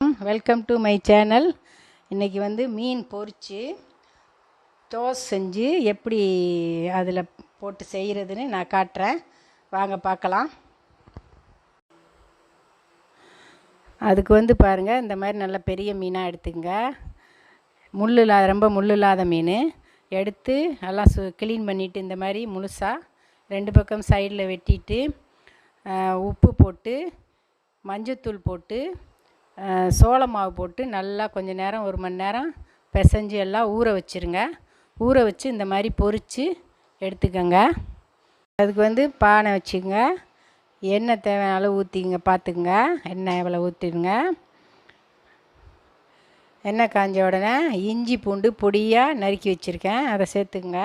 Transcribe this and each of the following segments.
Welcome to my channel. இன்றைக்கி மீன் பொரித்து toast செஞ்சு எப்படி அதில் போட்டு செய்கிறதுன்னு நான் காட்டுறேன். வாங்க பார்க்கலாம். அதுக்கு பாருங்கள், இந்த மாதிரி நல்ல பெரிய மீனாக எடுத்துங்க. ரொம்ப முள் இல்லாத மீன் எடுத்து நல்லா க்ளீன் பண்ணிவிட்டு இந்த மாதிரி முழுசாக 2 பக்கம் சைடில் வெட்டிட்டு உப்பு போட்டு மஞ்சத்தூள் போட்டு சோள மாவு போட்டு நல்லா கொஞ்சம் நேரம் 1 மணி நேரம் பிசைஞ்சு எல்லாம் ஊற வச்சுருங்க. ஊற வச்சு இந்த மாதிரி பொரித்து எடுத்துக்கோங்க. அதுக்கு பானை வச்சுங்க. எண்ணெய் தேவையான அளவு ஊற்றிங்க. பார்த்துக்குங்க எண்ணெய் எவ்வளோ ஊற்றிடுங்க. எண்ணெய் காஞ்ச உடனே இஞ்சி பூண்டு பொடியாக நறுக்கி வச்சுருக்கேன், அதை சேர்த்துக்குங்க.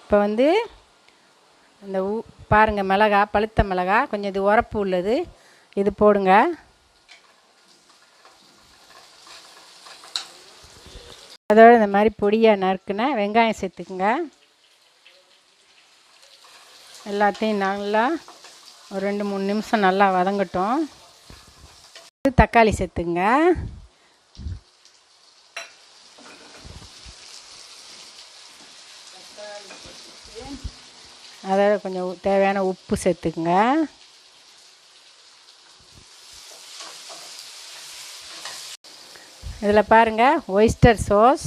இப்போ இந்த பாருங்கள், மிளகா, பழுத்த மிளகா, கொஞ்சம் இது உரப்பு உள்ளது, இது போடுங்க. அதோடு இந்த மாதிரி பொடியாக நறுக்குன வெங்காயம் சேர்த்துக்குங்க. எல்லாத்தையும் நல்லா ஒரு 2-3 நிமிஷம் நல்லா வதங்கட்டும். தக்காளி சேர்த்துங்க. அதோட கொஞ்சம் தேவையான உப்பு சேர்த்துக்குங்க. இதில் பாருங்கள், oyster sauce,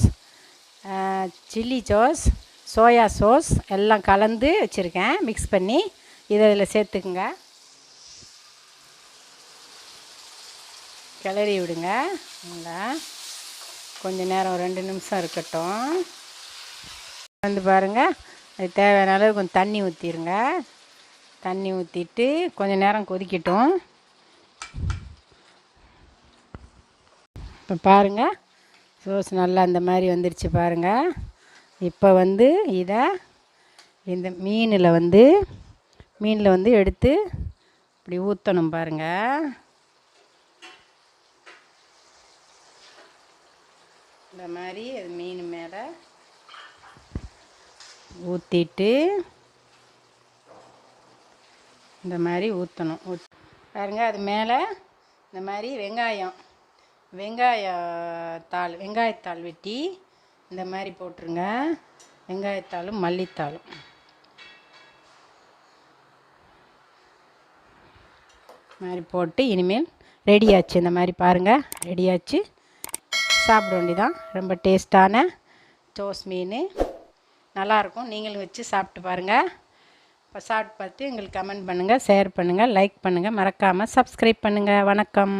chilli sauce, soya sauce எல்லாம் கலந்து வச்சுருக்கேன். மிக்ஸ் பண்ணி இதில் சேர்த்துக்குங்க. கிளறி விடுங்க. கொஞ்சம் நேரம் 2 நிமிஷம் இருக்கட்டும். பாருங்கள், அது தேவையான அளவு கொஞ்சம் தண்ணி ஊற்றிடுங்க. தண்ணி ஊற்றிட்டு கொஞ்சம் நேரம் கொதிக்கட்டும். இப்போ பாருங்கள், சோஸ் நல்லா இந்த மாதிரி வந்துருச்சு பாருங்கள். இப்போ இதை இந்த மீனில் எடுத்து இப்படி ஊற்றணும் பாருங்கள். இந்த மாதிரி அது மீன் மேலே ஊற்றிட்டு இந்த மாதிரி ஊற்றணும். பாருங்கள், அது மேலே இந்த மாதிரி வெங்காயத்தாள் வெட்டி இந்த மாதிரி போட்டுருங்க. வெங்காயத்தாளும் மல்லித்தாளும் மாதிரி போட்டு இனிமேல் ரெடியாச்சு. இந்த மாதிரி பாருங்கள், ரெடியாச்சு. சாப்பிட வேண்டியதான். ரொம்ப டேஸ்டான டோஸ்ட் மீன் நல்லாயிருக்கும். நீங்களும் வச்சு சாப்பிட்டு பாருங்கள். இப்போ சாப்பிட்டு பார்த்து எங்களுக்கு கமெண்ட் பண்ணுங்கள், ஷேர் பண்ணுங்கள், லைக் பண்ணுங்கள், மறக்காமல் சப்ஸ்கிரைப் பண்ணுங்கள். வணக்கம்.